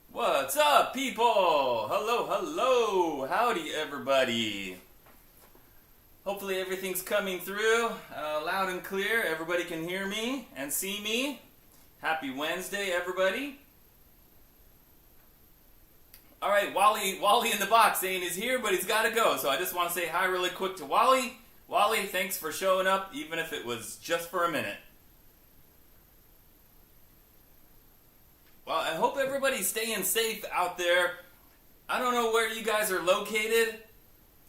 What's up, people? Hello, hello. Howdy, everybody. Hopefully everything's coming through loud and clear. Everybody can hear me and see me. Happy Wednesday, everybody. All right, Wally in the box saying he's here, but he's got to go. So I just want to say hi really quick to Wally. Wally, thanks for showing up, even if it was just for a minute. Well, I hope everybody's staying safe out there. I don't know where you guys are located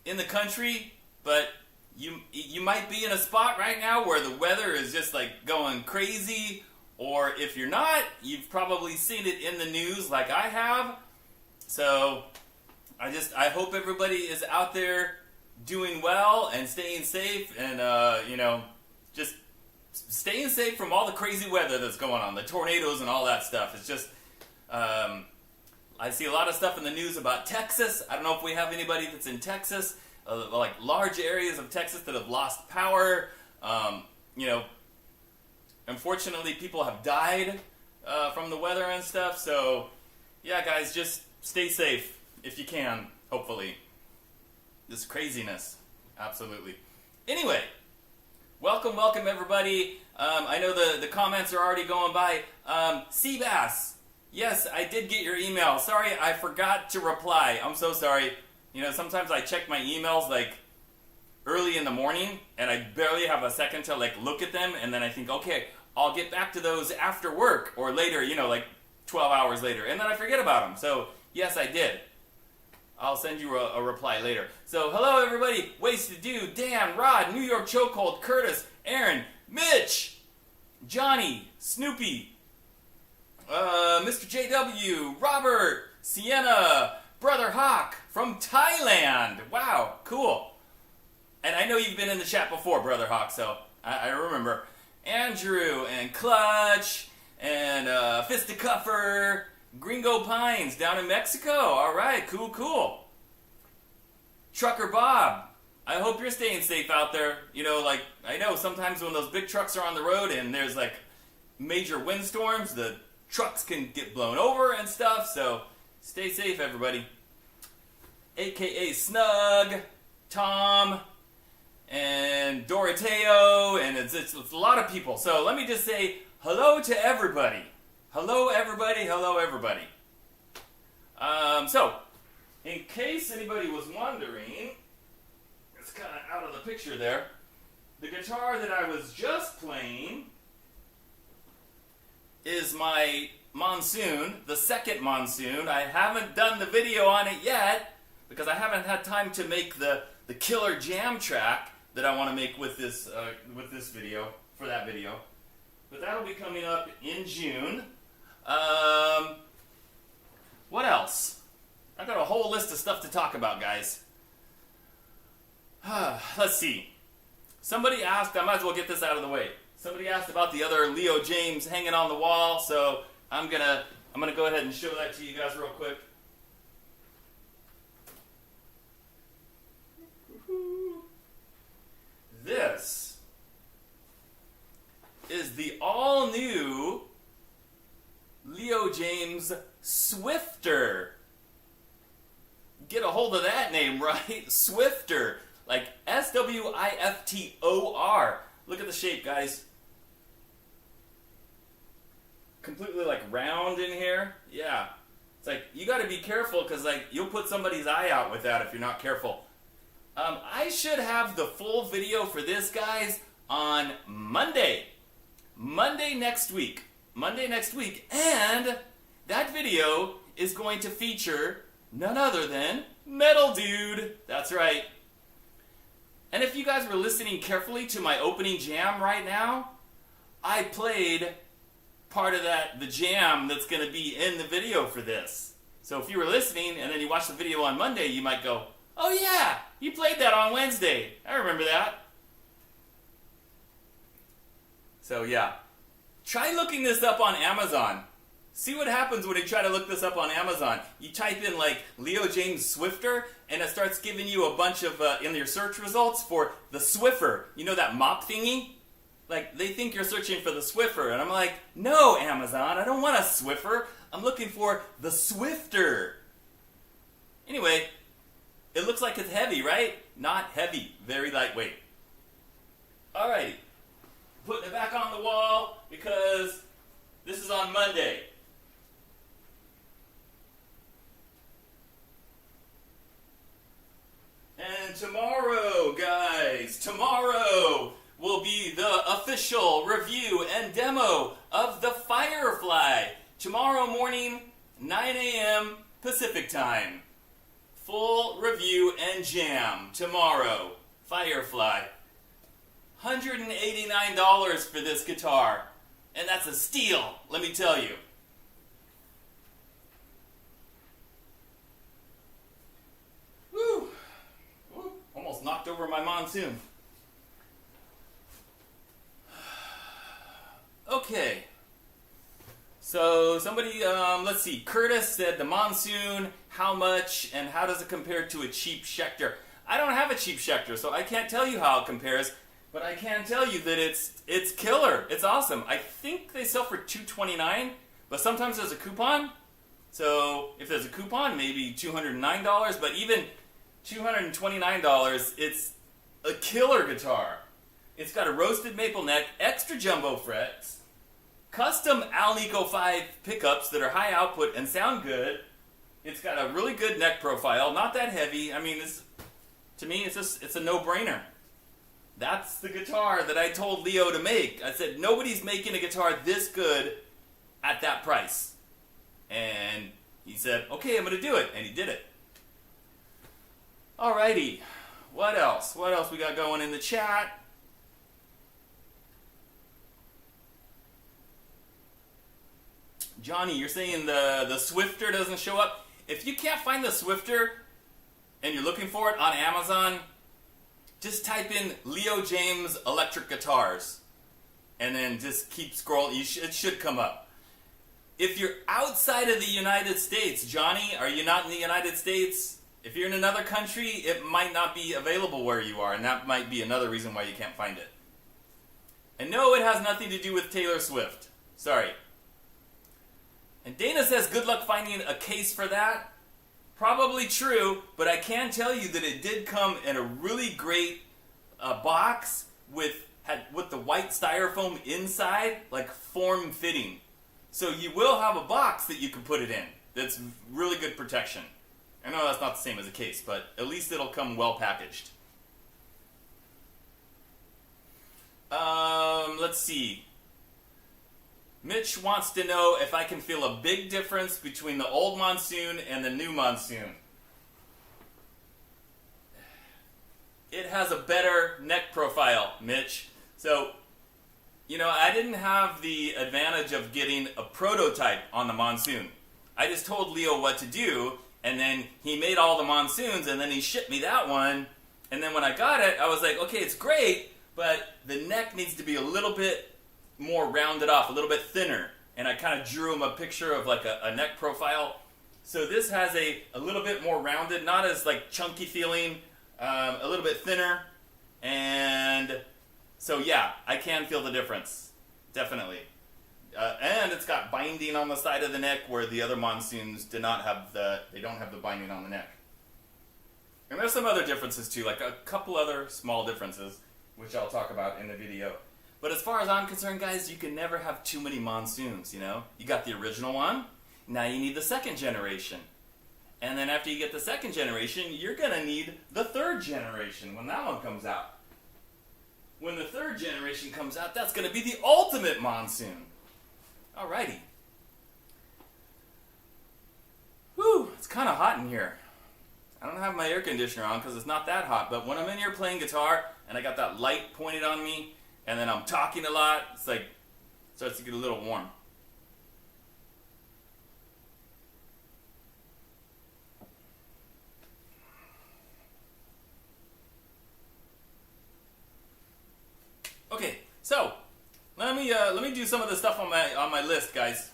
in the country, but you might be in a spot right now where the weather is just like going crazy, or if you're not, you've probably seen it in the news like I have. So I hope everybody is out there doing well and staying safe, and just staying safe from all the crazy weather that's going on, the tornadoes and all that stuff. It's just, I see a lot of stuff in the news about Texas. I don't know if we have anybody that's in Texas, like large areas of Texas that have lost power. Unfortunately, people have died from the weather and stuff. So, yeah, guys, just stay safe if you can, hopefully. This craziness, absolutely. Anyway, welcome everybody. I know the comments are already going by. Seabass, yes, I did get your email. Sorry, I forgot to reply. I'm so sorry. Sometimes I check my emails like early in the morning, and I barely have a second to like look at them, and then I think, okay, I'll get back to those after work or later, like 12 hours later, and then I forget about them. So yes, I did. I'll send you a reply later. So hello everybody, Wasted Dude, Dan, Rod, New York Chokehold, Curtis, Aaron, Mitch, Johnny, Snoopy, Mr. JW, Robert, Sienna, Brother Hawk from Thailand. Wow, cool. And I know you've been in the chat before, Brother Hawk, so I remember. Andrew and Clutch and Fisticuffer, Gringo Pines down in Mexico. All right, cool. Trucker Bob, I hope you're staying safe out there. I know sometimes when those big trucks are on the road and there's like major windstorms, the trucks can get blown over and stuff, so stay safe, everybody. AKA Snug, Tom, and Doroteo, and it's a lot of people. So let me just say hello to everybody. Hello, everybody. So, in case anybody was wondering, it's kind of out of the picture there. The guitar that I was just playing is my Monsoon, the second Monsoon. I haven't done the video on it yet because I haven't had time to make the killer jam track that I want to make with this video, for that video. But that'll be coming up in June. What else? I got a whole list of stuff to talk about, guys. Let's see. Somebody asked, I might as well get this out of the way. Somebody asked about the other Leo James hanging on the wall, so I'm gonna go ahead and show that to you guys real quick. This is the all-new Leo James Swifter. Get a hold of that name, right? Swifter. Like S-W-I-F-T-O-R. Look at the shape, guys. Completely like round in here. Yeah. It's like, you got to be careful because like you'll put somebody's eye out with that if you're not careful. I should have the full video for this, guys, on Monday. Monday next week. And that video is going to feature none other than Metal Dude. That's right. And if you guys were listening carefully to my opening jam right now, I played part of the jam that's going to be in the video for this. So if you were listening and then you watch the video on Monday, you might go, oh yeah, you played that on Wednesday. I remember that. So yeah, try looking this up on Amazon. See what happens when you try to look this up on Amazon. You type in like Leo James Swifter and it starts giving you a bunch of, in your search results for the Swiffer. You know that mop thingy? Like they think you're searching for the Swiffer. And I'm like, no Amazon, I don't want a Swiffer. I'm looking for the Swifter. Anyway, it looks like it's heavy, right? Not heavy, very lightweight. Alrighty, putting it back on the wall because this is on Monday. And tomorrow, guys, tomorrow will be the official review and demo of the Firefly. Tomorrow morning, 9 a.m. Pacific time. Full review and jam tomorrow. Firefly. $189 for this guitar. And that's a steal, let me tell you. Woo! Woo. Almost knocked over my Monsoon. Okay. So somebody, let's see, Curtis said the Monsoon, how much, and how does it compare to a cheap Schecter? I don't have a cheap Schecter, so I can't tell you how it compares, but I can tell you that it's killer. It's awesome. I think they sell for $229, but sometimes there's a coupon. So if there's a coupon, maybe $209, but even $229, it's a killer guitar. It's got a roasted maple neck, extra jumbo frets, custom Alnico 5 pickups that are high output and sound good. It's got a really good neck profile, not that heavy. I mean, to me, it's a no-brainer. That's the guitar that I told Leo to make. I said, nobody's making a guitar this good at that price. And he said, okay, I'm going to do it. And he did it. Alrighty. What else? What else we got going in the chat? Johnny, you're saying the Swifter doesn't show up? If you can't find the Swifter and you're looking for it on Amazon, just type in Leo James electric guitars and then just keep scrolling. It should come up. If you're outside of the United States, Johnny, are you not in the United States? If you're in another country, it might not be available where you are, and that might be another reason why you can't find it. And no, it has nothing to do with Taylor Swift. Sorry. And Dana says, good luck finding a case for that. Probably true, but I can tell you that it did come in a really great box with the white styrofoam inside, like form-fitting. So you will have a box that you can put it in. That's really good protection. I know that's not the same as a case, but at least it'll come well packaged. Let's see. Mitch wants to know if I can feel a big difference between the old Monsoon and the new Monsoon. It has a better neck profile, Mitch. So, I didn't have the advantage of getting a prototype on the Monsoon. I just told Leo what to do, and then he made all the Monsoons, and then he shipped me that one. And then when I got it, I was like, okay, it's great, but the neck needs to be a little bit more rounded off, a little bit thinner. And I kind of drew him a picture of like a neck profile. So this has a little bit more rounded, not as like chunky feeling, a little bit thinner. And so yeah, I can feel the difference, definitely. And it's got binding on the side of the neck where the other Monsoons don't have the binding on the neck. And there's some other differences too, like a couple other small differences, which I'll talk about in the video. But as far as I'm concerned, guys, you can never have too many Monsoons, You got the original one, now you need the second generation. And then after you get the second generation, you're going to need the third generation when that one comes out. When the third generation comes out, that's going to be the ultimate Monsoon. Alrighty. Whew, it's kind of hot in here. I don't have my air conditioner on because it's not that hot, but when I'm in here playing guitar and I got that light pointed on me, and then I'm talking a lot, it's like, it starts to get a little warm. Okay, so let me do some of the stuff on my list, guys.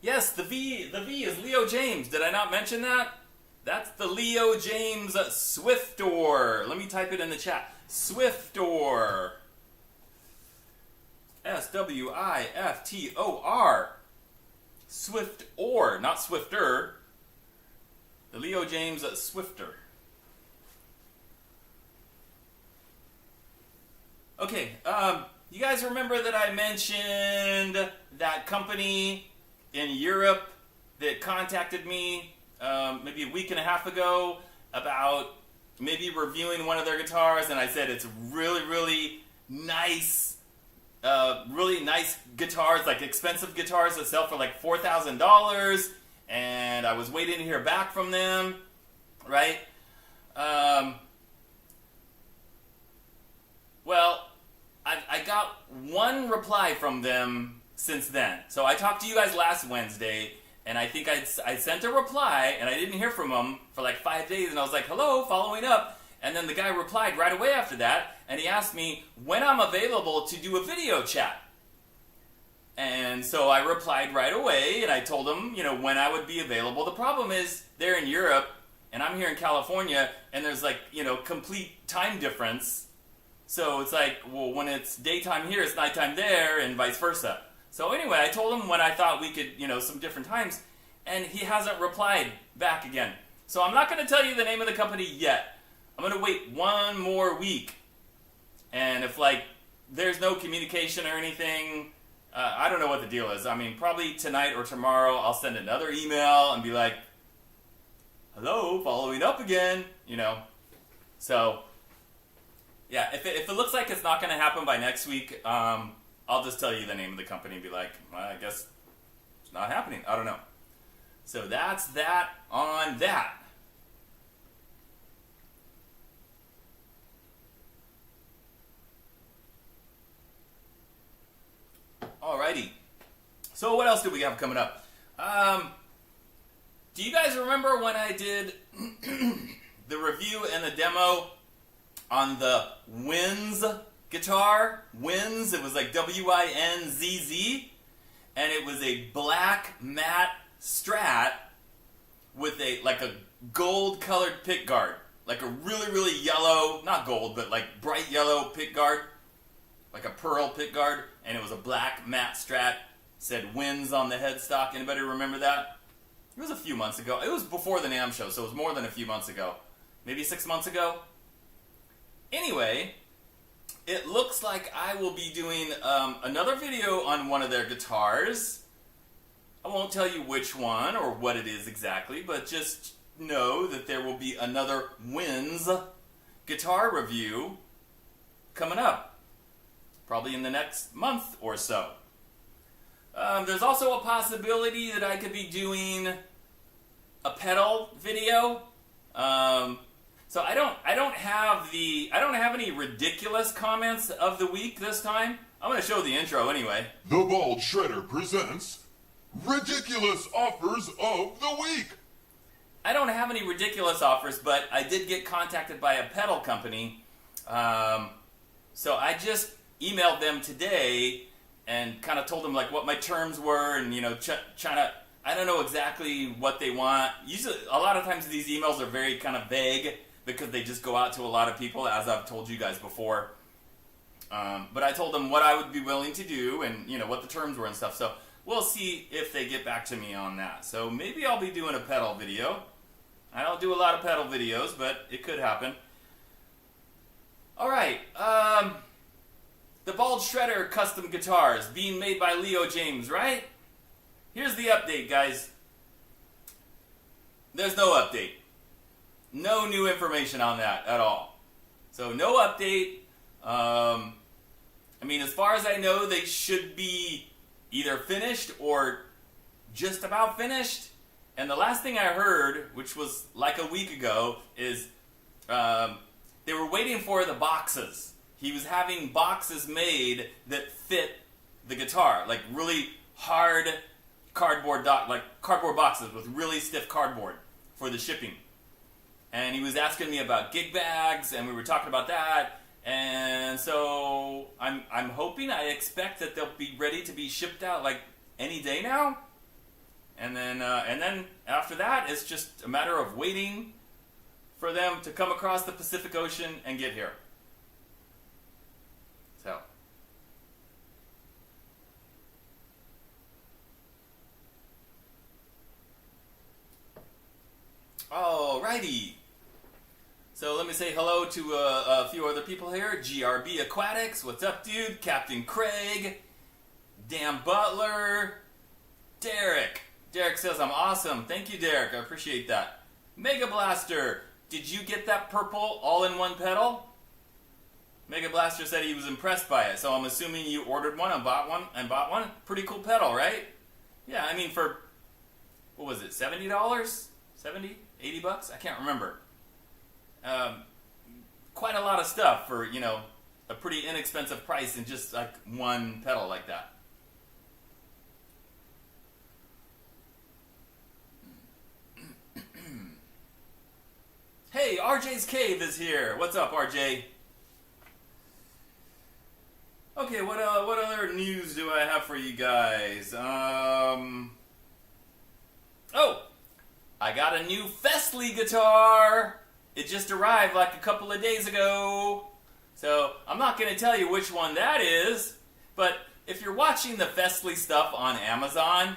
Yes, the V is Leo James. Did I not mention that? That's the Leo James Swiftor. Let me type it in the chat. Swiftor. Swiftor. Swiftor, not Swifter. The Leo James Swiftor. Okay, you guys remember that I mentioned that company in Europe that contacted me maybe a week and a half ago about maybe reviewing one of their guitars, and I said it's really, really nice guitars, like expensive guitars that sell for like $4,000, and I was waiting to hear back from them, right? Well, I got one reply from them since then. So I talked to you guys last Wednesday, and I think I sent a reply, and I didn't hear from them for like 5 days, and I was like, hello, following up. And then the guy replied right away after that, and he asked me when I'm available to do a video chat. And so I replied right away, and I told him, when I would be available. The problem is they're in Europe, and I'm here in California, and there's like, complete time difference. So it's like, well, when it's daytime here, it's nighttime there, and vice versa. So anyway, I told him when I thought we could, some different times, and he hasn't replied back again. So I'm not going to tell you the name of the company yet. I'm going to wait one more week. And if, there's no communication or anything, I don't know what the deal is. I mean, probably tonight or tomorrow, I'll send another email and be like, hello, following up again, So, Yeah, if it looks like it's not going to happen by next week, I'll just tell you the name of the company and be like, well, I guess it's not happening. I don't know. So that's that on that. Alrighty. So what else do we have coming up? Do you guys remember when I did the review and the demo on the Winz guitar? Winz, it was like W-I-N-Z-Z, and it was a black matte Strat with a gold colored pick guard, like a really, really yellow, not gold, but like bright yellow pick guard, like a pearl pick guard, and it was a black matte Strat. Said Winz on the headstock. Anybody remember that? It was a few months ago. It was before the NAMM show, so it was more than a few months ago. Maybe 6 months ago. Anyway, it looks like I will be doing another video on one of their guitars. I won't tell you which one or what it is exactly, but just know that there will be another Winz guitar review coming up. Probably in the next month or so. There's also a possibility that I could be doing a pedal video. So I don't have any ridiculous comments of the week this time. I'm going to show the intro anyway. The Bald Shredder presents Ridiculous Offers of the Week. I don't have any ridiculous offers, but I did get contacted by a pedal company. So I just emailed them today and kind of told them like what my terms were, and trying to, I don't know exactly what they want. Usually, a lot of times these emails are very kind of vague because they just go out to a lot of people, as I've told you guys before. But I told them what I would be willing to do and what the terms were and stuff. So we'll see if they get back to me on that. So maybe I'll be doing a pedal video. I don't do a lot of pedal videos, but it could happen. All right. The Bald Shredder custom guitars being made by Leo James, right? Here's the update, guys. There's no update. No new information on that at all. So no update. As far as I know, they should be either finished or just about finished. And the last thing I heard, which was like a week ago, is they were waiting for the boxes. He was having boxes made that fit the guitar, like really hard cardboard boxes with really stiff cardboard for the shipping. And he was asking me about gig bags, and we were talking about that. And so I'm hoping, I expect that they'll be ready to be shipped out like any day now. And then after that, it's just a matter of waiting for them to come across the Pacific Ocean and get here. So. Alrighty. So let me say hello to a few other people here. GRB Aquatics, what's up, dude? Captain Craig, Dan Butler, Derek. Derek says I'm awesome. Thank you, Derek. I appreciate that. Mega Blaster, did you get that purple all-in-one pedal? Mega Blaster said he was impressed by it, so I'm assuming you ordered one and bought one. Pretty cool pedal, right? Yeah, for, what was it, $70? 70? 80 bucks? I can't remember. Quite a lot of stuff for, a pretty inexpensive price in just like one pedal like that. Hey, RJ's Cave is here. What's up, RJ? Okay, what other news do I have for you guys? Oh, I got a new Firefly guitar. It just arrived like a couple of days ago. So I'm not going to tell you which one that is, but if you're watching the Firefly stuff on Amazon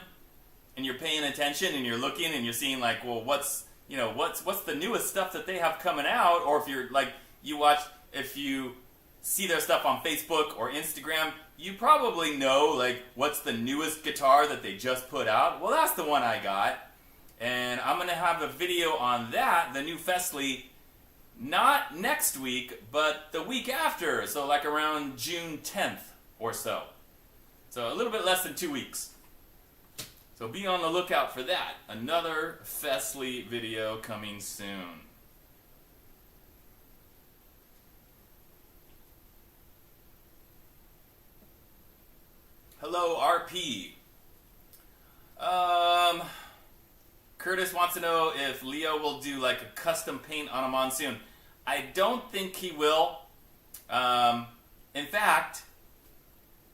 and you're paying attention and you're looking and you're seeing like, well, what's the newest stuff that they have coming out, or if you're like, if you see their stuff on Facebook or Instagram, you probably know like what's the newest guitar that they just put out. Well, that's the one I got. And I'm going to have a video on that, the new Firefly not next week, but the week after, so like around June 10th or so. So a little bit less than 2 weeks. So be on the lookout for that. Another Festly video coming soon. Hello, RP. Curtis wants to know if Leo will do like a custom paint on a monsoon. I don't think he will. In fact,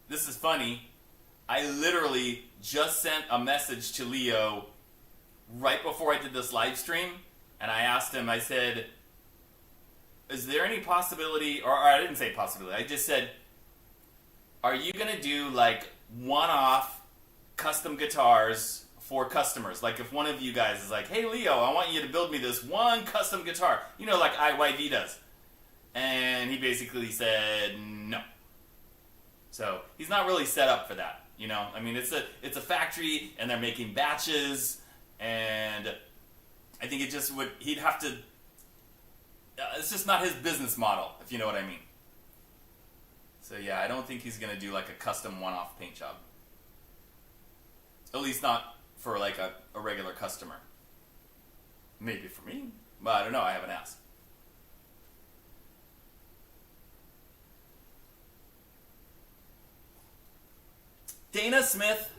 this is funny. I literally just sent a message to Leo right before I did this live stream, and I asked him, I said, is there any possibility, or I didn't say possibility, I just said, are you going to do like one-off custom guitars for customers? Like if one of you guys is like, hey Leo, I want you to build me this one custom guitar, you know, like IYV does. And he basically said no. So he's not really set up for that, you know. I mean, it's a factory and they're making batches, and I think he'd have to, it's just not his business model, if you know what I mean. So yeah, I don't think he's going to do like a custom one-off paint job. At least not for like a regular customer. Maybe for me, but I don't know, I haven't asked. Dana Smith,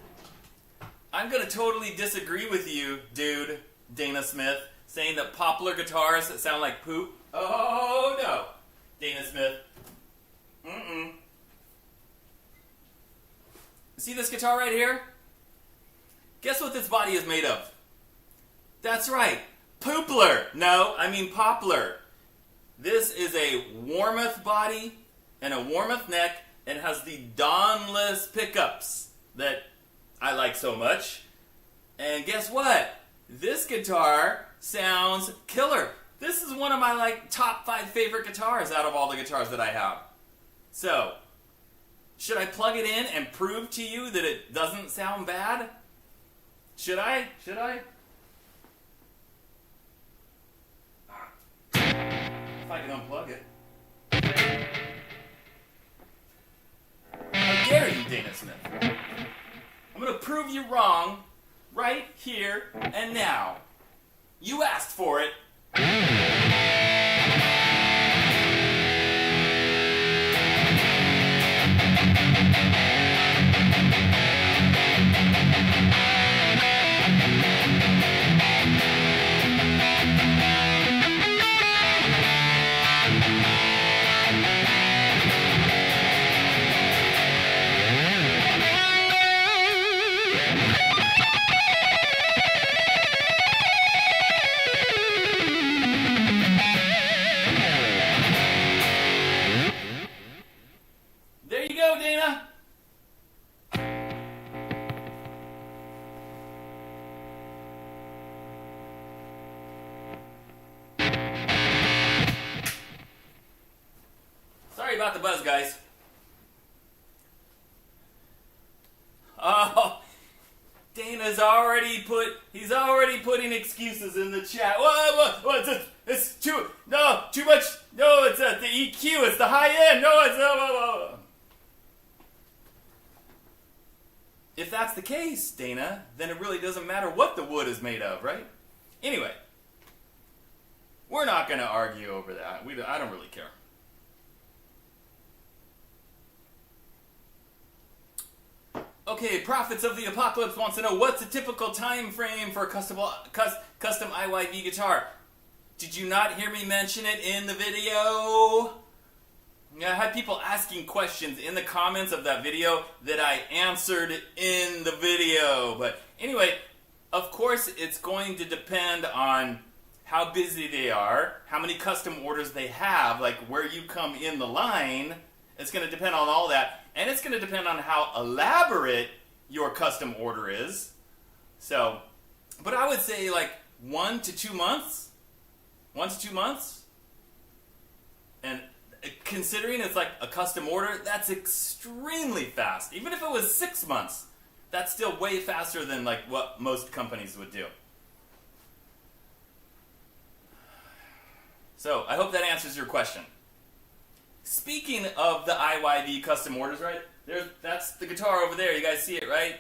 I'm going to totally disagree with you, dude, Dana Smith, saying that Poplar guitars sound like poop. Oh no, Dana Smith. See this guitar right here? Guess what this body is made of? That's right, Poplar. No, I mean Poplar. This is a Warmoth body and a Warmoth neck, and has the Dawnless pickups that I like so much. And guess what? This guitar sounds killer. This is one of my like top 5 favorite guitars out of all the guitars that I have. So, should I plug it in and prove to you that it doesn't sound bad? Should I? Should I? If I can unplug it. How dare you, Dana Smith? I'm going to prove you wrong right here and now. You asked for it. About the buzz, guys. Oh, Dana's he's already putting excuses in the chat. What's this? It's too much. No, it's the EQ. It's the high end. No, it's If that's the case, Dana, then it really doesn't matter what the wood is made of, right? Anyway, we're not going to argue over that. I don't really care. Okay, Prophets of the Apocalypse wants to know, what's a typical time frame for a custom IYV guitar? Did you not hear me mention it in the video? Yeah, I had people asking questions in the comments of that video that I answered in the video. But anyway, of course, it's going to depend on how busy they are, how many custom orders they have, like where you come in the line. It's going to depend on all that. And it's going to depend on how elaborate your custom order is. So, but I would say like 1 to 2 months. 1 to 2 months. And considering it's like a custom order, that's extremely fast. Even if it was 6 months, that's still way faster than like what most companies would do. So I hope that answers your question. Speaking of the IYV custom orders, right? That's the guitar over there. You guys see it, right?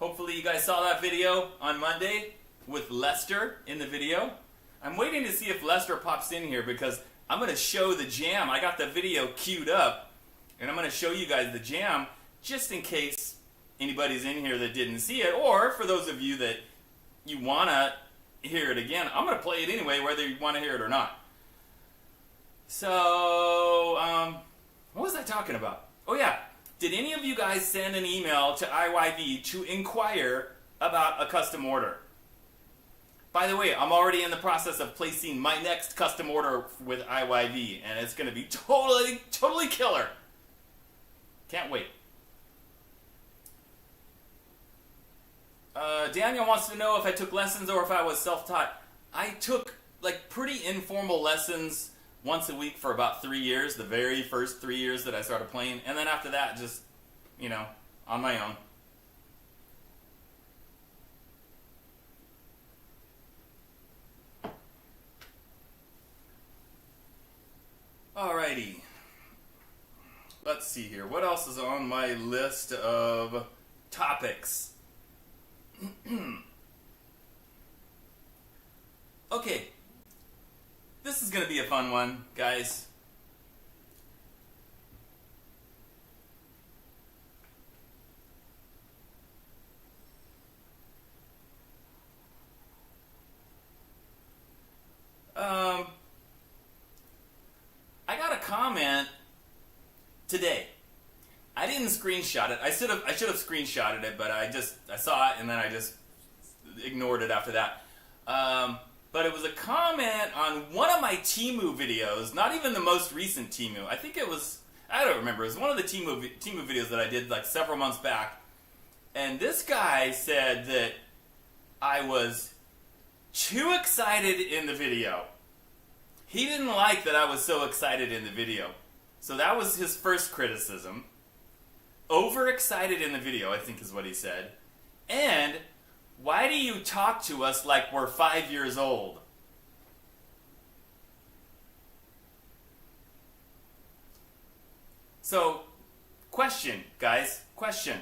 Hopefully you guys saw that video on Monday with Lester in the video. I'm waiting to see if Lester pops in here because I'm going to show the jam. I got the video queued up, and I'm going to show you guys the jam just in case anybody's in here that didn't see it, or for those of you that you want to hear it again, I'm going to play it anyway, whether you want to hear it or not. So, what was I talking about? Oh yeah, did any of you guys send an email to IYV to inquire about a custom order? By the way, I'm already in the process of placing my next custom order with IYV, and it's going to be totally killer. Can't wait. Daniel wants to know if I took lessons or if I was self-taught. I took like pretty informal lessons once a week for about 3 years, the very first 3 years that I started playing, and then after that, just, on my own. Alrighty. Let's see here. What else is on my list of topics? Okay. This is going to be a fun one, guys. I got a comment today. I didn't screenshot it. I should have screenshotted it, but I saw it and then I just ignored it after that. But it was a comment on one of my Teemu videos, not even the most recent Teemu. I think it was, I don't remember. It was one of the Teemu videos that I did like several months back. And this guy said that I was too excited in the video. He didn't like that I was so excited in the video. So that was his first criticism. Overexcited in the video, I think is what he said. And why do you talk to us like we're 5 years old? So, question, guys, question.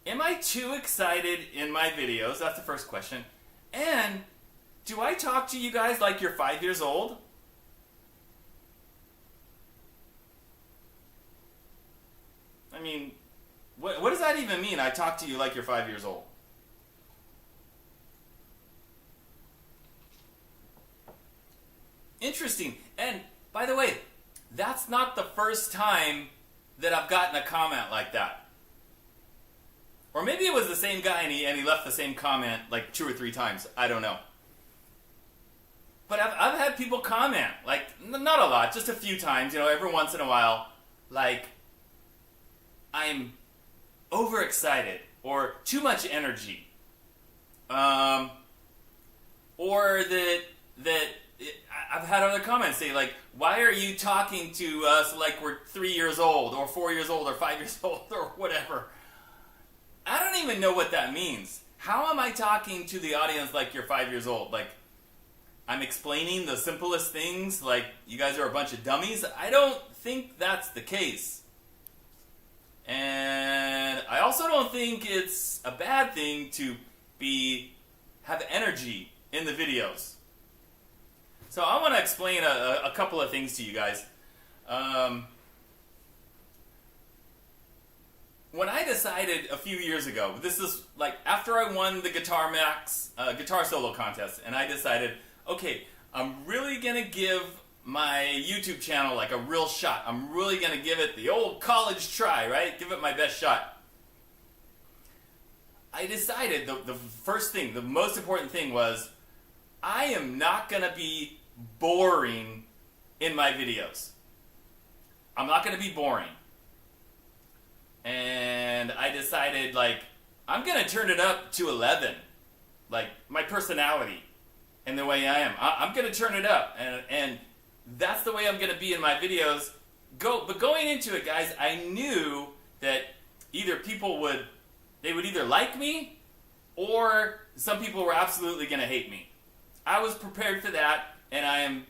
Am I too excited in my videos? That's the first question. And do I talk to you guys like you're 5 years old? I mean, what does that even mean? I talk to you like you're 5 years old. Interesting. And by the way, that's not the first time that I've gotten a comment like that. Or maybe it was the same guy and he left the same comment like 2 or 3 times. I don't know. But I've had people comment, like, not a lot, just a few times, every once in a while, like, I'm overexcited, or too much energy, or that I've had other comments say, like, why are you talking to us like we're 3 years old, or 4 years old, or 5 years old, or whatever. I don't even know what that means. How am I talking to the audience like you're 5 years old? Like, I'm explaining the simplest things, like you guys are a bunch of dummies? I don't think that's the case. And I also don't think it's a bad thing to have energy in the videos. So I want to explain a couple of things to you guys. When I decided a few years ago, this is like after I won the Guitar Max guitar solo contest, and I decided, okay, I'm really going to give my YouTube channel like a real shot. I'm really going to give it the old college try, right? Give it my best shot. I decided the first thing, the most important thing was I am not going to be boring in my videos. I'm not going to be boring. And I decided, like, I'm going to turn it up to 11. Like, my personality and the way I am. I'm going to turn it up. And that's the way I'm going to be in my videos. But going into it, guys, I knew that either people would either like me, or some people were absolutely going to hate me. I was prepared for that, and I am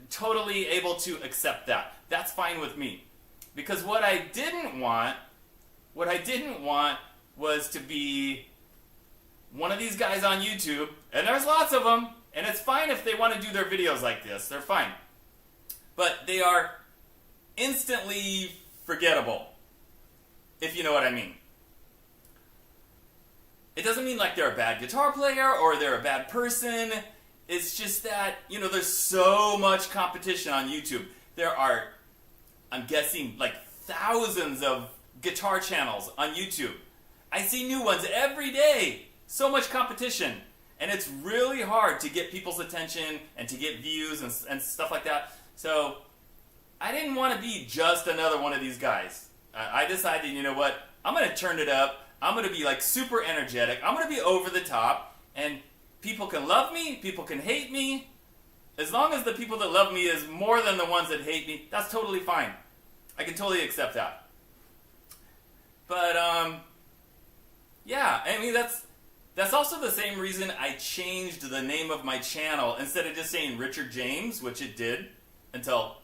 totally able to accept that. That's fine with me. Because what I didn't want was to be one of these guys on YouTube, and there's lots of them, and it's fine if they want to do their videos like this. They're fine. But they are instantly forgettable, if you know what I mean. It doesn't mean like they're a bad guitar player or they're a bad person. It's just that, there's so much competition on YouTube. There are, I'm guessing, like thousands of guitar channels on YouTube. I see new ones every day. So much competition. And it's really hard to get people's attention and to get views and stuff like that. So I didn't want to be just another one of these guys. I decided, you know what? I'm going to turn it up. I'm going to be like super energetic. I'm going to be over the top. And people can love me. People can hate me. As long as the people that love me is more than the ones that hate me, that's totally fine. I can totally accept that. But, yeah, I mean, that's also the same reason I changed the name of my channel. Instead of just saying Richard James, which it did until,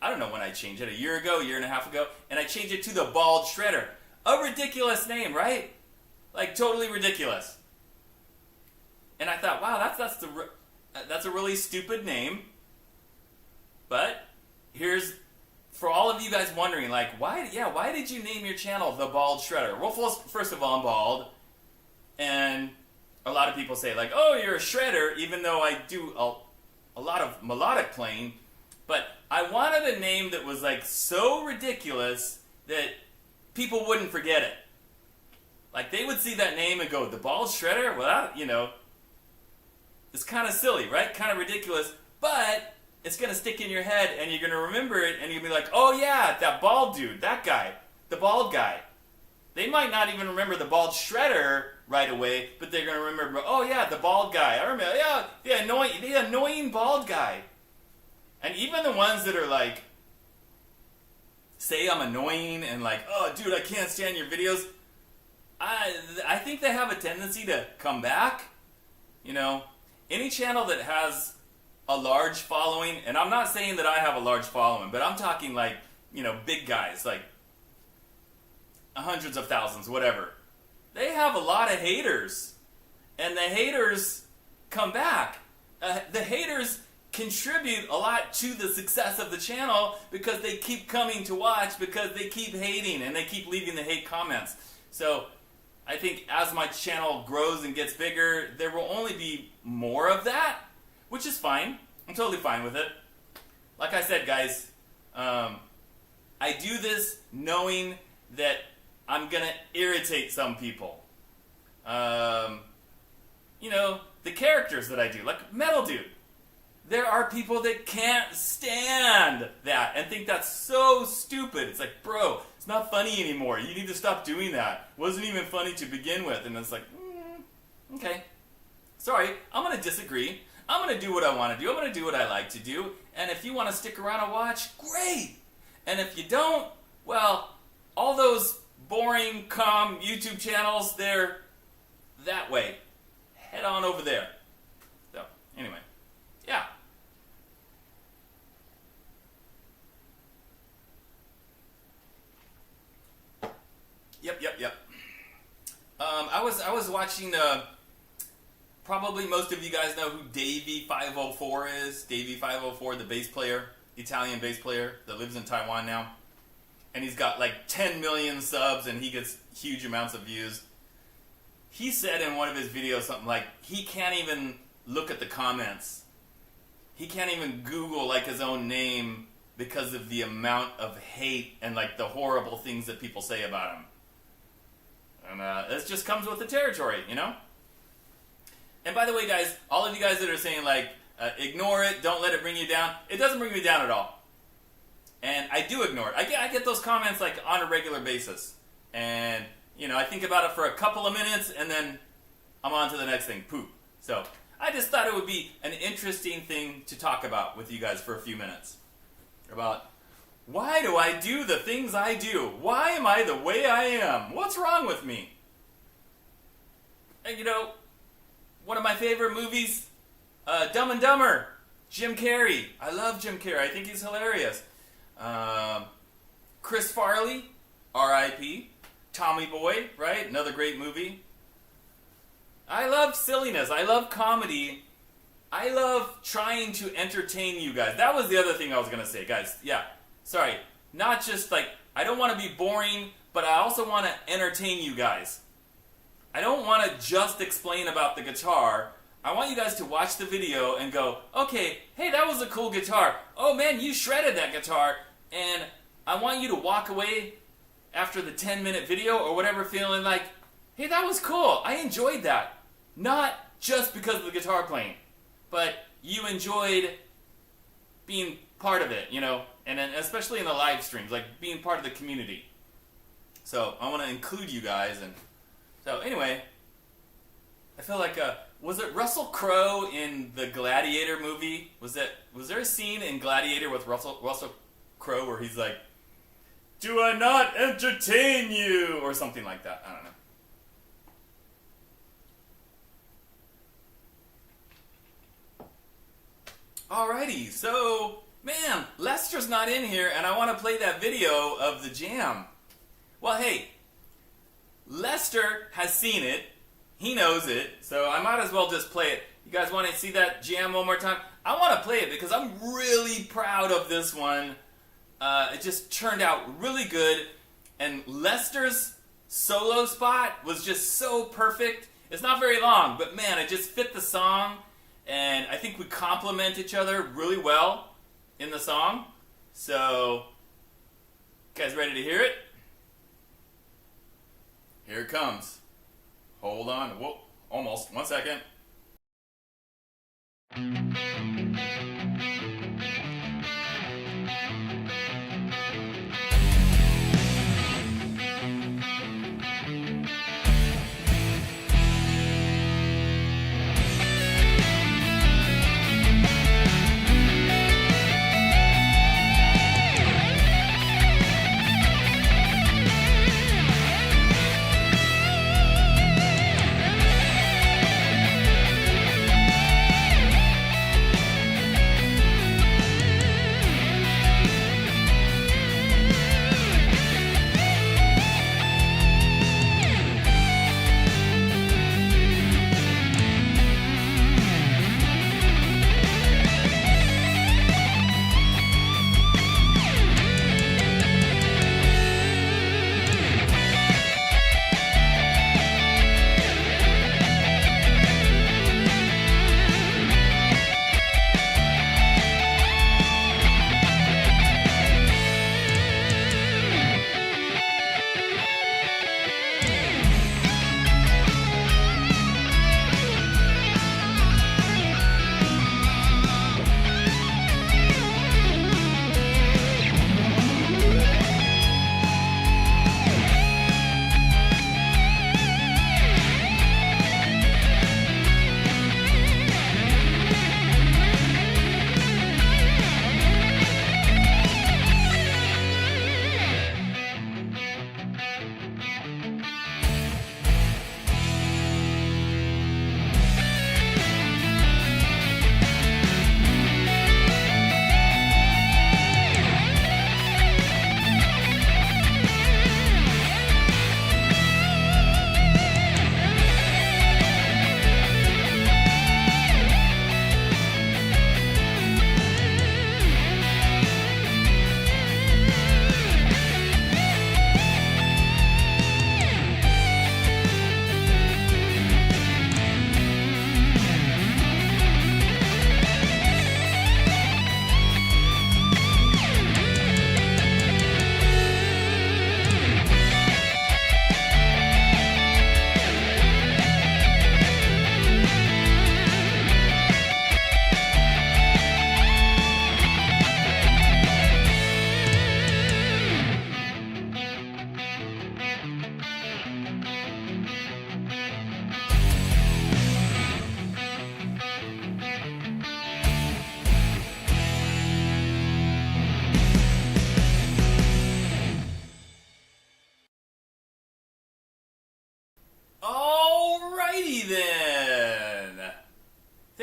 I don't know when I changed it, a year and a half ago, and I changed it to the Bald Shredder. A ridiculous name, right? Like, totally ridiculous. And I thought, wow, that's a really stupid name. But here's, for all of you guys wondering, like, why did you name your channel The Bald Shredder? Well, first of all, I'm bald. And a lot of people say, like, oh, you're a shredder, even though I do a lot of melodic playing. But I wanted a name that was, like, so ridiculous that people wouldn't forget it. Like, they would see that name and go, The Bald Shredder? Well, it's kind of silly, right? Kind of ridiculous. But it's going to stick in your head, and you're going to remember it, and you're going to be like, oh, yeah, that bald dude, that guy, the bald guy. They might not even remember the Bald Shredder right away, but they're going to remember, oh, yeah, the bald guy. I remember, yeah, the annoying bald guy. And even the ones that are like, say I'm annoying and like, oh, dude, I can't stand your videos, I think they have a tendency to come back. Any channel that has a large following, and I'm not saying that I have a large following, but I'm talking like, big guys, like hundreds of thousands, whatever. They have a lot of haters, and the haters come back. The haters contribute a lot to the success of the channel because they keep coming to watch, because they keep hating and they keep leaving the hate comments. So I think as my channel grows and gets bigger, there will only be more of that, which is fine. I'm totally fine with it. Like I said, guys, I do this knowing that I'm going to irritate some people. The characters that I do, like Metal Dude. There are people that can't stand that and think that's so stupid. It's like, bro, it's not funny anymore. You need to stop doing that. It wasn't even funny to begin with. And it's like, okay. Sorry, I'm going to disagree. I'm going to do what I want to do. I'm going to do what I like to do. And if you want to stick around and watch, great. And if you don't, well, all those boring, calm YouTube channels, they're that way. Head on over there. So, anyway. Yeah. Yep. I was watching, probably most of you guys know who Davey 504 is. Davey 504, the bass player, Italian bass player that lives in Taiwan now. And he's got like 10 million subs and he gets huge amounts of views. He said in one of his videos something like, he can't even look at the comments. He can't even Google like his own name because of the amount of hate and like the horrible things that people say about him. And this just comes with the territory, And by the way, guys, all of you guys that are saying like, ignore it, don't let it bring you down, it doesn't bring me down at all. And I do ignore it. I get those comments like on a regular basis. And, I think about it for a couple of minutes and then I'm on to the next thing. Poop. So I just thought it would be an interesting thing to talk about with you guys for a few minutes. About why do I do the things I do? Why am I the way I am? What's wrong with me? And one of my favorite movies, Dumb and Dumber, Jim Carrey. I love Jim Carrey. I think he's hilarious. Chris Farley, R.I.P. Tommy Boy, right? Another great movie. I love silliness. I love comedy. I love trying to entertain you guys. That was the other thing I was going to say, guys. Yeah, sorry. Not just like, I don't want to be boring, but I also want to entertain you guys. I don't want to just explain about the guitar. I want you guys to watch the video and go, okay, hey, that was a cool guitar. Oh man, you shredded that guitar. And I want you to walk away after the 10-minute video or whatever feeling like, hey, that was cool. I enjoyed that. Not just because of the guitar playing, but you enjoyed being part of it, you know, and then especially in the live streams, like being part of the community. So I want to include you guys. And so anyway, I feel like, was it Russell Crowe in the Gladiator movie? Was there a scene in Gladiator with Russell Crowe where he's like, do I not entertain you? Or something like that. I don't know. Alrighty, so, man, Lester's not in here, and I want to play that video of the jam. Well, hey, Lester has seen it. He knows it, so I might as well just play it. You guys want to see that jam one more time? I want to play it because I'm really proud of this one. It just turned out really good, and Lester's solo spot was just so perfect. It's not very long, but man, it just fit the song. And I think we complement each other really well in the song. So, you guys ready to hear it? Here it comes. Hold on. Whoa, almost. 1 second.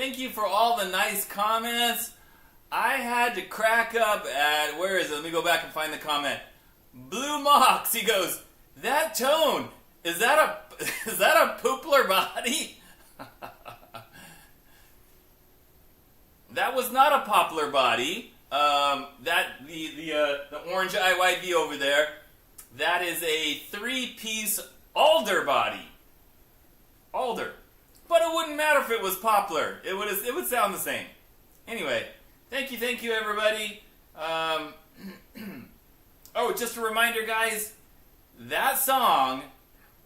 thank you for all the nice comments. I had to crack up at, where is it? Let me go back and find the comment. Blue Mox, he goes, that tone, is that a Poplar body? That was not a Poplar body. The orange IYV over there, that is a 3-piece alder body. Alder. But it wouldn't matter if it was Poplar. It would sound the same. Anyway, thank you everybody. Oh, just a reminder, guys, that song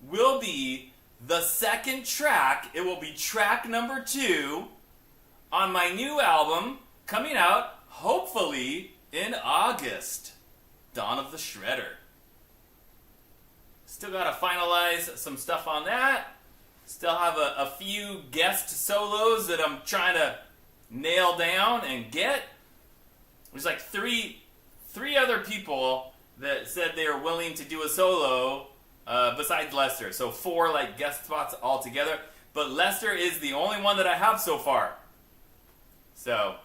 will be the second track. It will be track number 2 on my new album coming out, hopefully, in August. Dawn of the Shredder. Still got to finalize some stuff on that. Still have a few guest solos that I'm trying to nail down and get. There's like three other people that said they were willing to do a solo besides Lester. So 4 like guest spots altogether. But Lester is the only one that I have so far. So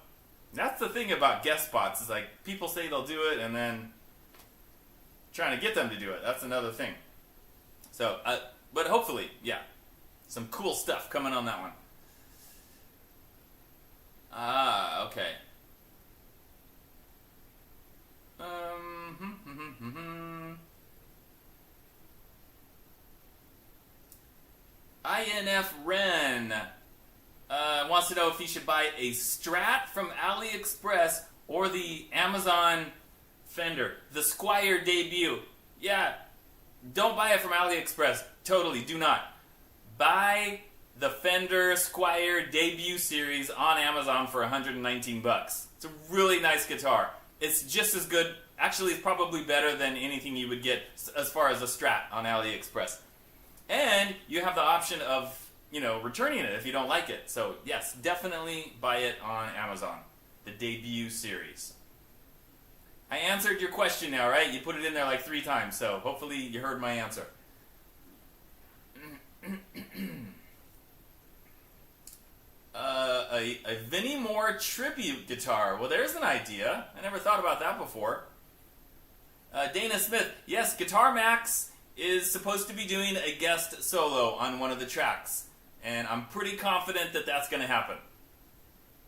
that's the thing about guest spots. Is like people say they'll do it and then trying to get them to do it. That's another thing. So, but hopefully, yeah. Some cool stuff coming on that one. Okay. INF Ren wants to know if he should buy a Strat from AliExpress or the Amazon Fender, the Squire debut. Yeah, don't buy it from AliExpress. Totally, do not. Buy the Fender Squire debut series on Amazon for $119. It's a really nice guitar. It's just as good. Actually, it's probably better than anything you would get as far as a Strat on AliExpress. And you have the option of, returning it if you don't like it. So, yes, definitely buy it on Amazon. The debut series. I answered your question now, right? You put it in there like 3 times, so hopefully you heard my answer. A Vinnie Moore tribute guitar. Well, there's an idea. I never thought about that before. Dana Smith. Yes, Guitar Max is supposed to be doing a guest solo on one of the tracks. And I'm pretty confident that that's going to happen.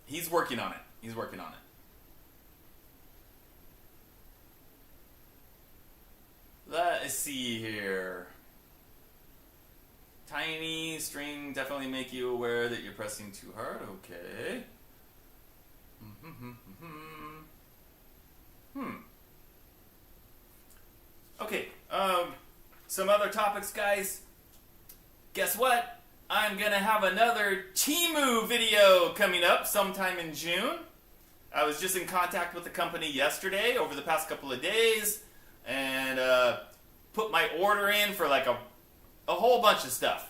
He's working on it. Let's see here. Tiny string definitely make you aware that you're pressing too hard. Okay. Okay. Some other topics, guys. Guess what? I'm gonna have another Teemu video coming up sometime in June. I was just in contact with the company yesterday, over the past couple of days, and put my order in for like a whole bunch of stuff.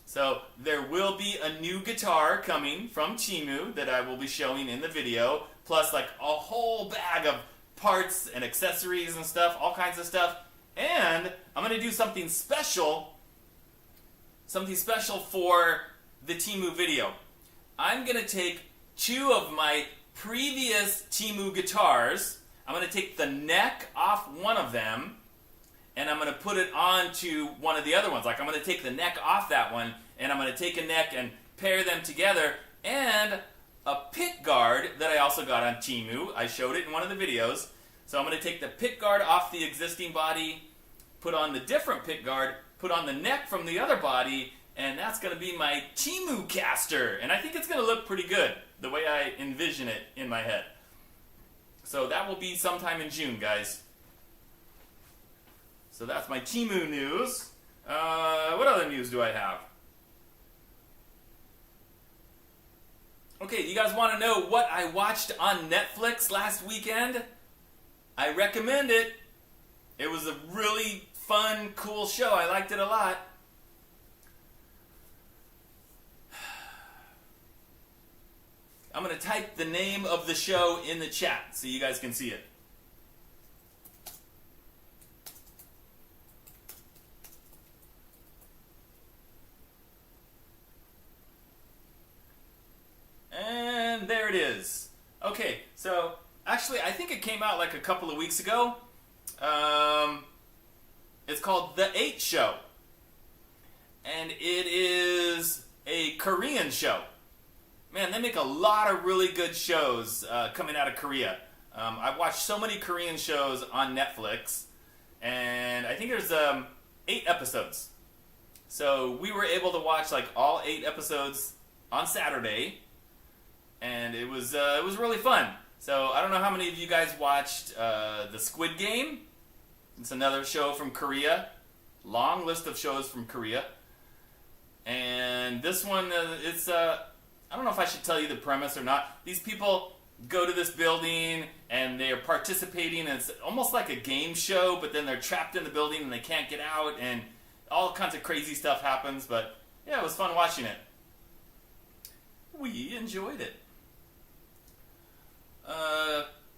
So there will be a new guitar coming from Teemu that I will be showing in the video, plus like a whole bag of parts and accessories and stuff, all kinds of stuff. And I'm going to do something special for the Teemu video. I'm going to take 2 of my previous Teemu guitars. I'm going to take the neck off one of them, and I'm going to put it onto one of the other ones. Like, I'm going to take the neck off that one, and I'm going to take a neck and pair them together, and a pick guard that I also got on Teemu. I showed it in one of the videos. So I'm going to take the pick guard off the existing body, put on the different pick guard, put on the neck from the other body, and that's going to be my Teemu caster. And I think it's going to look pretty good, the way I envision it in my head. So that will be sometime in June, guys. So that's my Teemu news. What other news do I have? Okay, you guys want to know what I watched on Netflix last weekend? I recommend it. It was a really fun, cool show. I liked it a lot. I'm going to type the name of the show in the chat so you guys can see it. it is. Okay, so actually, I think it came out like a couple of weeks ago. It's called The 8 Show. And it is a Korean show. Man, they make a lot of really good shows coming out of Korea. I've watched so many Korean shows on Netflix. And I think there's 8 episodes. So we were able to watch like all 8 episodes on Saturday. And it was really fun. So I don't know how many of you guys watched The Squid Game. It's another show from Korea. Long list of shows from Korea. And this one, it's, I don't know if I should tell you the premise or not. These people go to this building and they are participating. And it's almost like a game show, but then they're trapped in the building and they can't get out. And all kinds of crazy stuff happens. But yeah, it was fun watching it. We enjoyed it.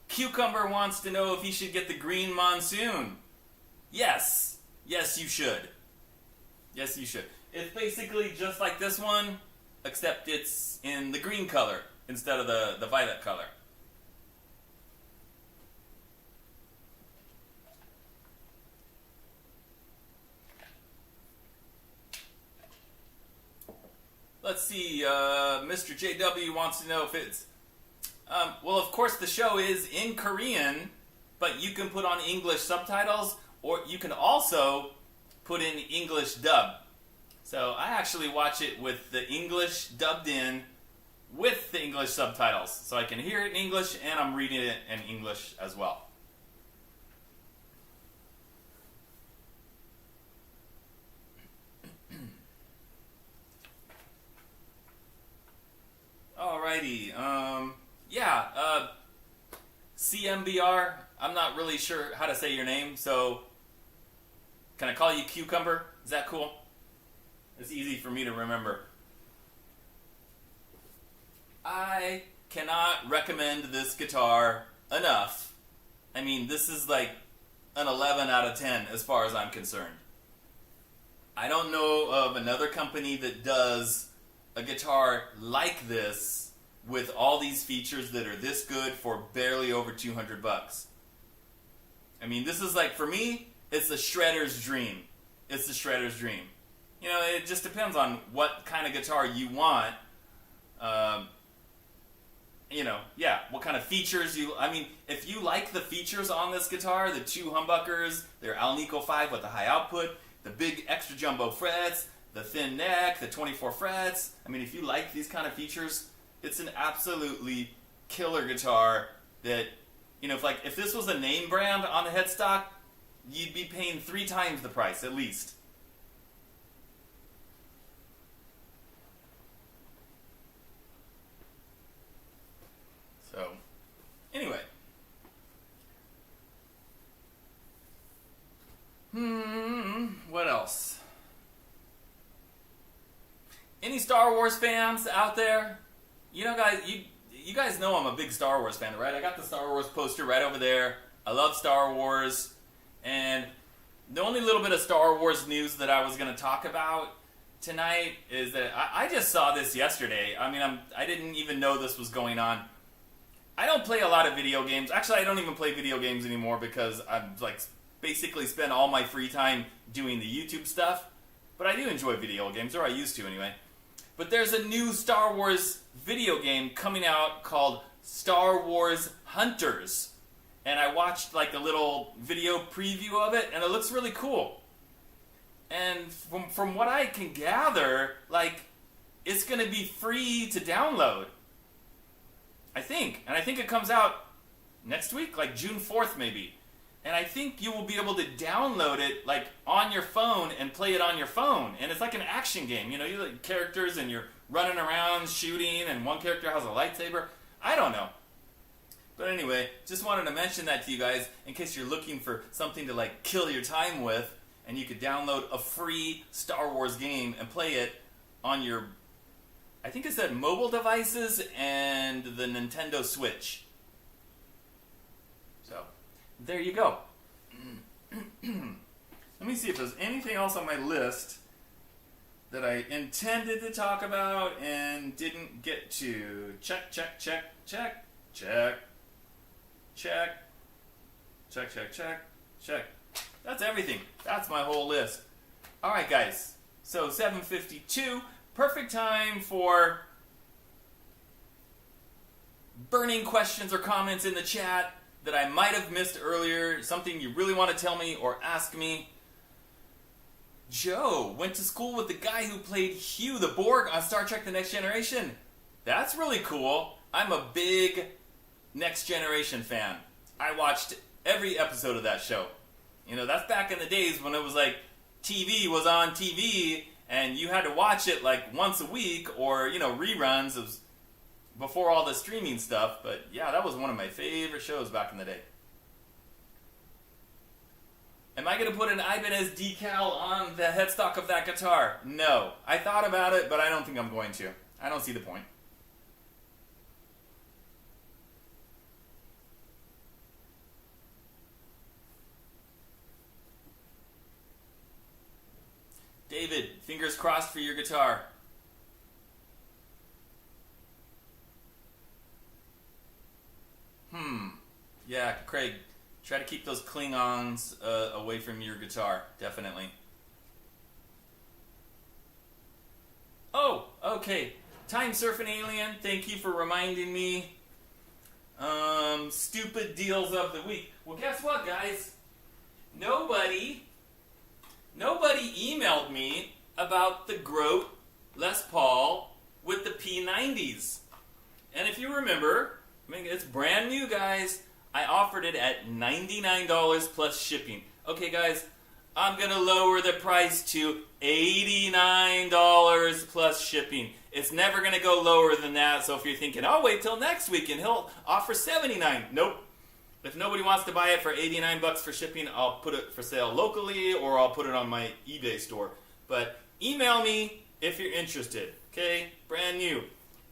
Cucumber wants to know if he should get the green monsoon. Yes. Yes, you should. Yes, you should. It's basically just like this one, except it's in the green color instead of the violet color. Let's see, Mr. JW wants to know if it's... well, of course, the show is in Korean, but you can put on English subtitles, or you can also put in English dub. So I actually watch it with the English dubbed in with the English subtitles. So I can hear it in English and I'm reading it in English as well. Alrighty. CMBR, I'm not really sure how to say your name, so can I call you Cucumber? Is that cool? It's easy for me to remember. I cannot recommend this guitar enough. I mean, this is like an 11 out of 10 as far as I'm concerned. I don't know of another company that does a guitar like this with all these features that are this good for barely over $200. I mean, this is like, for me, it's the shredder's dream. It's the shredder's dream. You know, it just depends on what kind of guitar you want. You know, yeah, what kind of features you... I mean, if you like the features on this guitar, the 2 humbuckers, their Alnico 5 with the high output, the big extra jumbo frets, the thin neck, the 24 frets. I mean, if you like these kind of features, it's an absolutely killer guitar that, you know, if this was a name brand on the headstock, you'd be paying 3 times the price, at least. So, anyway. What else? Any Star Wars fans out there? You know, guys, you guys know I'm a big Star Wars fan, right? I got the Star Wars poster right over there. I love Star Wars. And the only little bit of Star Wars news that I was going to talk about tonight is that I just saw this yesterday. I mean, I didn't even know this was going on. I don't play a lot of video games. Actually, I don't even play video games anymore because I'm like basically spend all my free time doing the YouTube stuff. But I do enjoy video games, or I used to anyway. But there's a new Star Wars video game coming out called Star Wars Hunters. And I watched like a little video preview of it, and it looks really cool. And from what I can gather, like, it's going to be free to download. I think. And I think it comes out next week, like June 4th maybe. And I think you will be able to download it like on your phone and play it on your phone. And it's like an action game. You know, you like characters and you're running around shooting and one character has a lightsaber. I don't know. But anyway, just wanted to mention that to you guys in case you're looking for something to like kill your time with, and you could download a free Star Wars game and play it on your, I think it said mobile devices and the Nintendo Switch. So, there you go. Let me see if there's anything else on my list that I intended to talk about and didn't get to. Check, check, check, check, check, check, check, check, check, check. That's everything. That's my whole list. Alright guys, so 7:52, perfect time for burning questions or comments in the chat that I might have missed earlier, something you really want to tell me or ask me. Joe went to school with the guy who played Hugh the Borg on Star Trek The Next Generation. That's really cool. I'm a big Next Generation fan. I watched every episode of that show. You know, that's back in the days when it was like TV was on TV and you had to watch it like once a week or, you know, reruns of before all the streaming stuff. But yeah, that was one of my favorite shows back in the day. Am I going to put an Ibanez decal on the headstock of that guitar? No. I thought about it, but I don't think I'm going to. I don't see the point. David, fingers crossed for your guitar. Yeah, Craig, try to keep those Klingons away from your guitar, definitely. Oh, okay. Time Surfing Alien, thank you for reminding me. Stupid deals of the week. Well, guess what, guys? Nobody emailed me about the Grote Les Paul with the P90s. And if you remember, I mean, it's brand new, guys. I offered it at $99 plus shipping. Okay, guys, I'm going to lower the price to $89 plus shipping. It's never going to go lower than that, so if you're thinking, oh, wait till next week and he'll offer $79. Nope. If nobody wants to buy it for $89 for shipping, I'll put it for sale locally or I'll put it on my eBay store. But email me if you're interested, okay? Brand new.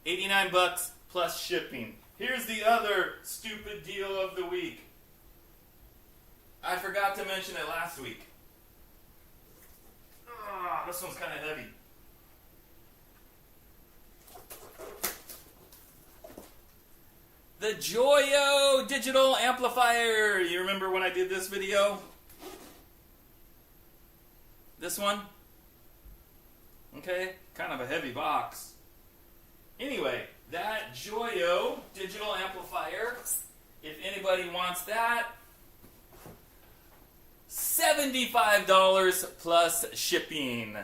$89 plus shipping. Here's the other stupid deal of the week. I forgot to mention it last week. This one's kind of heavy. The Joyo digital amplifier. You remember when I did this video? This one? Okay, kind of a heavy box. Anyway, that Joyo digital amplifier, if anybody wants that, $75 plus shipping.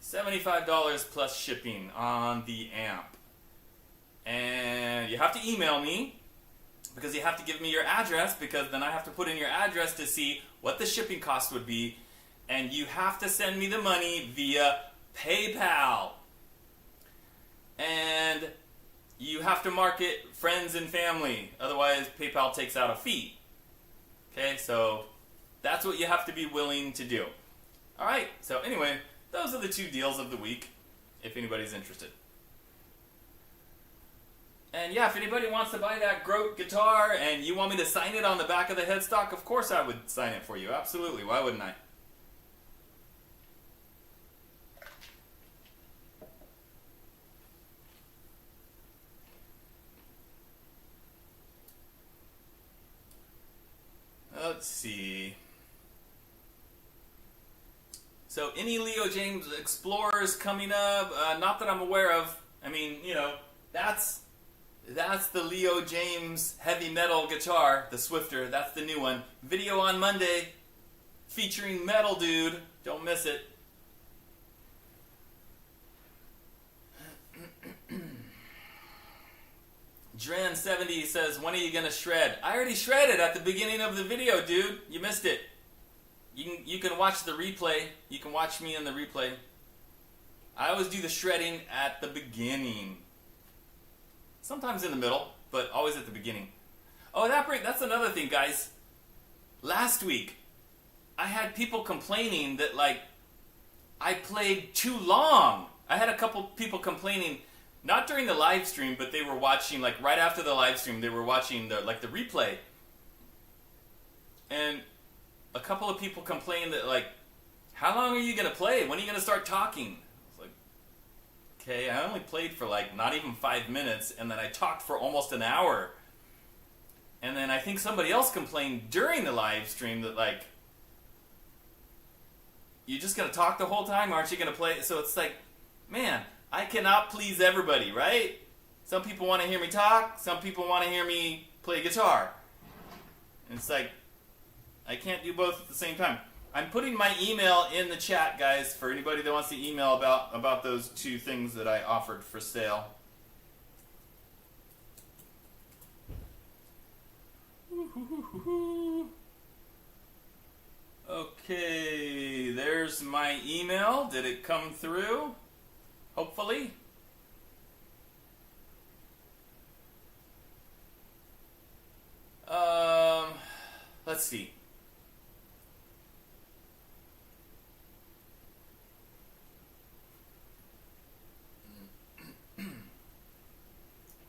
$75 plus shipping on the amp. And you have to email me because you have to give me your address because then I have to put in your address to see what the shipping cost would be. And you have to send me the money via PayPal. And you have to mark it friends and family. Otherwise, PayPal takes out a fee. Okay, so that's what you have to be willing to do. Alright, so anyway, those are the two deals of the week, if anybody's interested. And yeah, if anybody wants to buy that Grote guitar and you want me to sign it on the back of the headstock, of course I would sign it for you. Absolutely. Why wouldn't I? Let's see. So any Leo James Explorers coming up? Not that I'm aware of. I mean, you know, that's the Leo James heavy metal guitar, the Swifter. That's the new one. Video on Monday featuring Metal Dude. Don't miss it. Dren70 says, when are you going to shred? I already shredded at the beginning of the video, dude. You missed it. You can watch the replay. You can watch me in the replay. I always do the shredding at the beginning. Sometimes in the middle, but always at the beginning. Oh, that's another thing, guys. Last week, I had people complaining that, like, I played too long. I had a couple people complaining, not during the live stream, but they were watching, like, right after the live stream, they were watching, the replay. And a couple of people complained that, like, how long are you going to play? When are you going to start talking? Okay, I only played for like not even 5 minutes, and then I talked for almost an hour. And then I think somebody else complained during the live stream that like, you're just gonna talk the whole time, aren't you gonna play? So it's like, man, I cannot please everybody, right? Some people want to hear me talk, some people want to hear me play guitar. And it's like, I can't do both at the same time. I'm putting my email in the chat, guys, for anybody that wants to email about those two things that I offered for sale. Okay, there's my email. Did it come through? Hopefully. Let's see.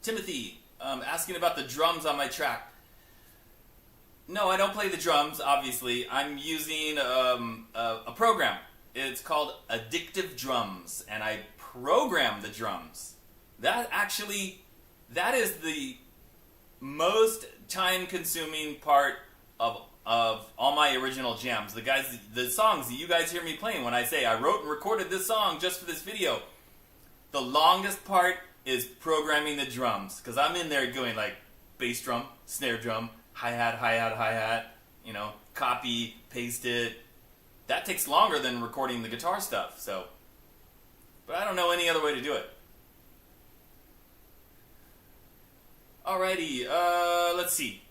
Timothy, asking about the drums on my track. No, I don't play the drums, obviously. I'm using a program. It's called Addictive Drums, and I program the drums. That is the most time-consuming part of all my original jams. The songs that you guys hear me playing when I say I wrote and recorded this song just for this video. The longest part is programming the drums, because I'm in there going like bass drum, snare drum, hi-hat, hi-hat, hi-hat, copy, paste it. That takes longer than recording the guitar stuff, so. But I don't know any other way to do it. Alrighty, let's see.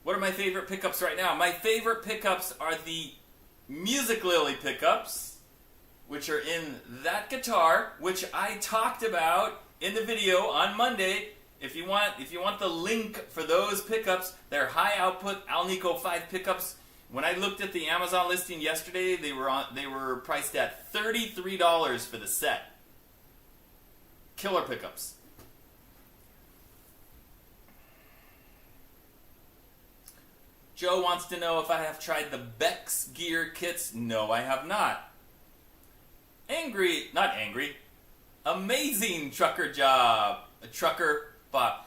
What are my favorite pickups right now? My favorite pickups are the Music Lily pickups, which are in that guitar, which I talked about in the video on Monday. If you want the link for those pickups, they're high output Alnico 5 pickups. When I looked at the Amazon listing yesterday, they were priced at $33 for the set. Killer pickups. Joe wants to know if I have tried the Beck's gear kits. No, I have not. Amazing trucker job. A trucker Bob.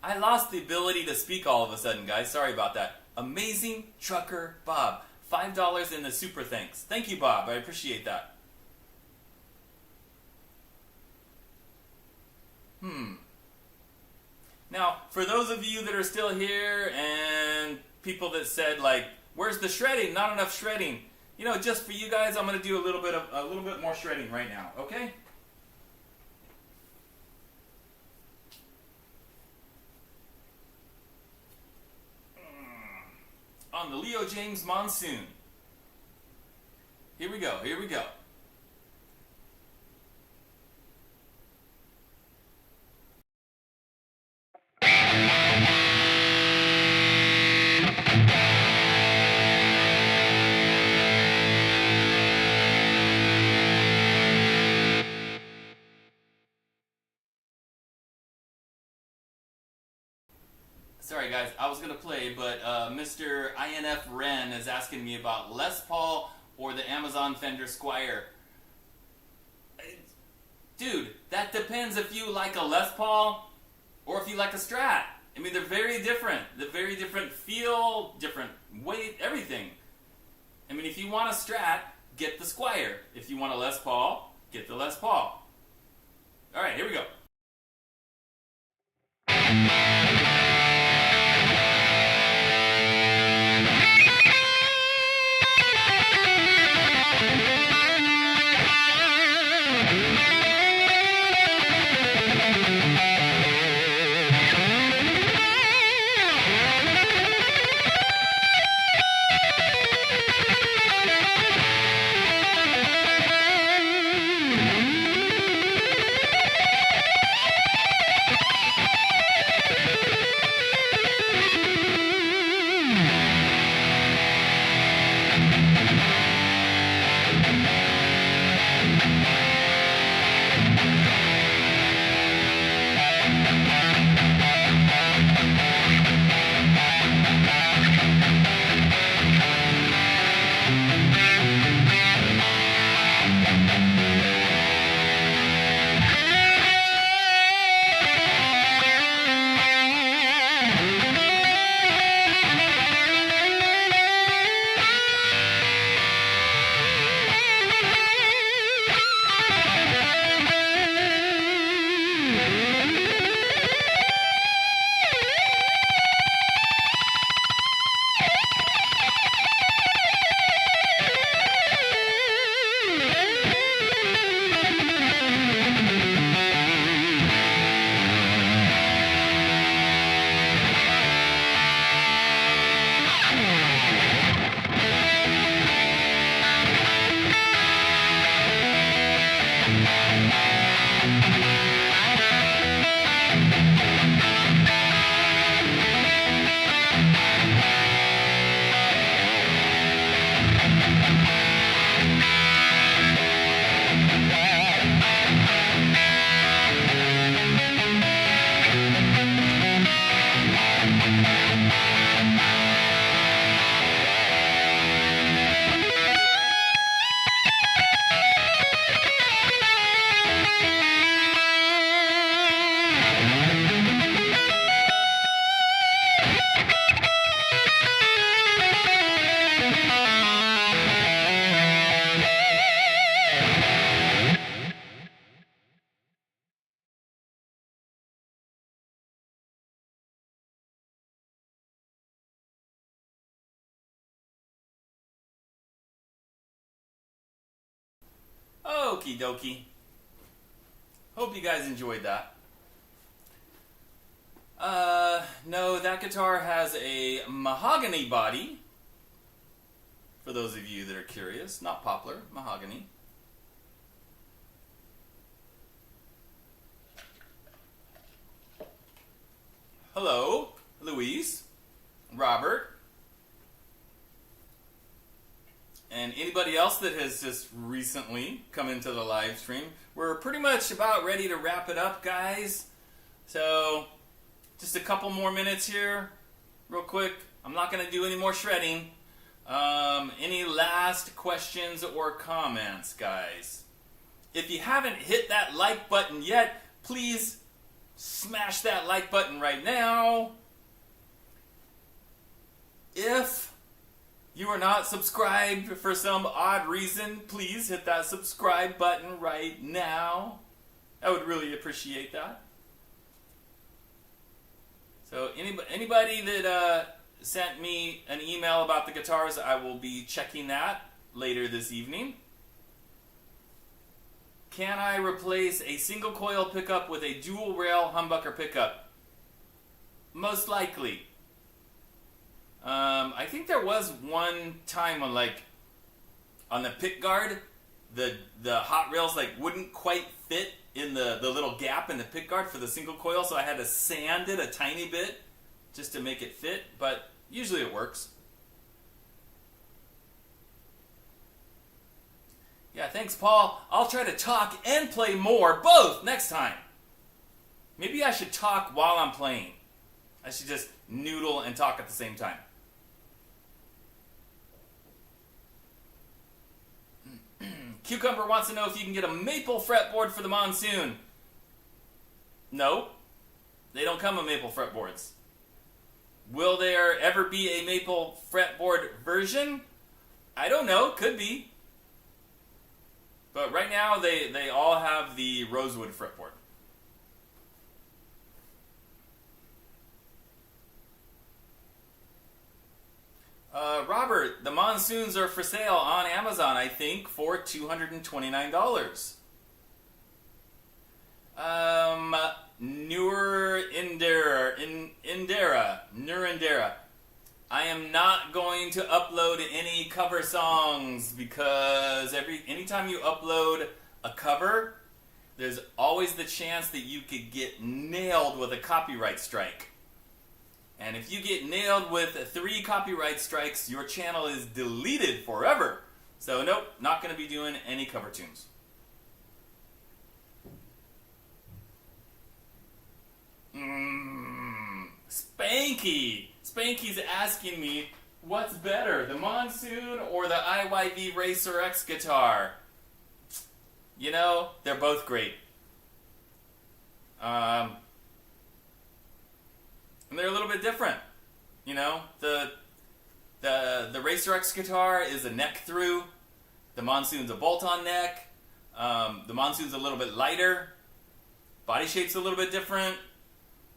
I lost the ability to speak all of a sudden, guys. Sorry about that. Amazing trucker Bob. $5 in the super thanks. Thank you, Bob. I appreciate that. Now, for those of you that are still here and people that said like, "Where's the shredding? Not enough shredding." Just for you guys, I'm going to do a little bit more shredding right now. Okay? On the Leo James Monsoon. Here we go. Sorry guys, I was going to play, but Mr. INF Ren is asking me about Les Paul or the Amazon Fender Squier. Dude, that depends if you like a Les Paul or if you like a Strat. I mean, they're very different. They're very different feel, different weight, everything. I mean, if you want a Strat, get the Squier. If you want a Les Paul, get the Les Paul. Alright, here we go. Okie dokie. Hope you guys enjoyed that. No, that guitar has a mahogany body. For those of you that are curious, not poplar, mahogany. Hello, Louise, Robert, and anybody else that has just recently come into the live stream. We're pretty much about ready to wrap it up, guys. So, just a couple more minutes here, real quick. I'm not going to do any more shredding. Any last questions or comments, guys? If you haven't hit that like button yet, please smash that like button right now. If you are not subscribed for some odd reason, please hit that subscribe button right now. I would really appreciate that. So anybody that sent me an email about the guitars, I will be checking that later this evening. Can I replace a single coil pickup with a dual rail humbucker pickup? Most likely. I think there was one time on the pick guard, the hot rails wouldn't quite fit in the little gap in the pick guard for the single coil, so I had to sand it a tiny bit just to make it fit, but usually it works. Yeah, thanks, Paul. I'll try to talk and play more, both, next time. Maybe I should talk while I'm playing. I should just noodle and talk at the same time. Cucumber wants to know if you can get a maple fretboard for the Monsoon. No, they don't come with maple fretboards. Will there ever be a maple fretboard version? I don't know, could be. But right now they all have the rosewood fretboard. Robert, the Monsoons are for sale on Amazon, I think, for $229. Nurendera. I am not going to upload any cover songs because anytime you upload a cover, there's always the chance that you could get nailed with a copyright strike. And if you get nailed with 3 copyright strikes, your channel is deleted forever. So nope, not going to be doing any cover tunes. Spanky! Spanky's asking me, what's better, the Monsoon or the IYV Racer X guitar? You know, they're both great. And they're a little bit different. You know, the Racer X guitar is a neck through. The Monsoon's a bolt-on neck. The Monsoon's a little bit lighter. Body shape's a little bit different.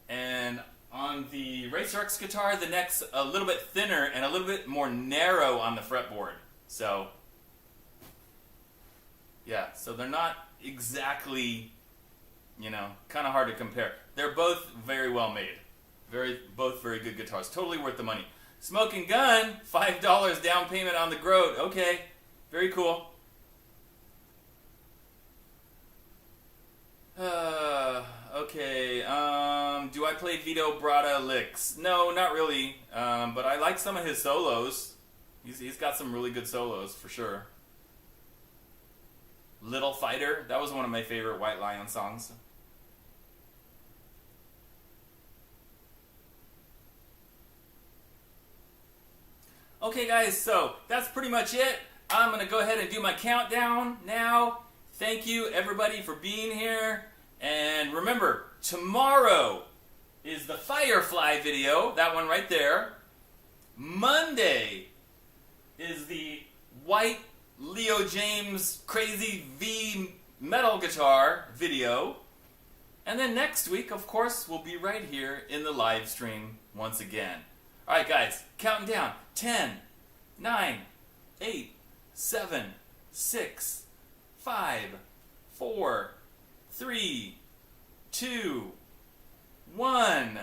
And on the Racer X guitar, the neck's a little bit thinner and a little bit more narrow on the fretboard. So, yeah, so they're not exactly, you know, kind of hard to compare. They're both very well made. Both very good guitars. Totally worth the money. Smoking Gun, $5 down payment on the Groat. Okay, very cool. Okay, do I play Vito Bratta licks? No, not really. But I like some of his solos. He's got some really good solos, for sure. Little Fighter, that was one of my favorite White Lion songs. Okay guys, so that's pretty much it. I'm going to go ahead and do my countdown now. Thank you everybody for being here. And remember, tomorrow is the Firefly video, that one right there. Monday is the White Leo James Crazy V metal guitar video. And then next week, of course, we'll be right here in the live stream once again. Alright guys, counting down. 10, 9, 8, 7, 6, 5, 4, 3, 2, 1.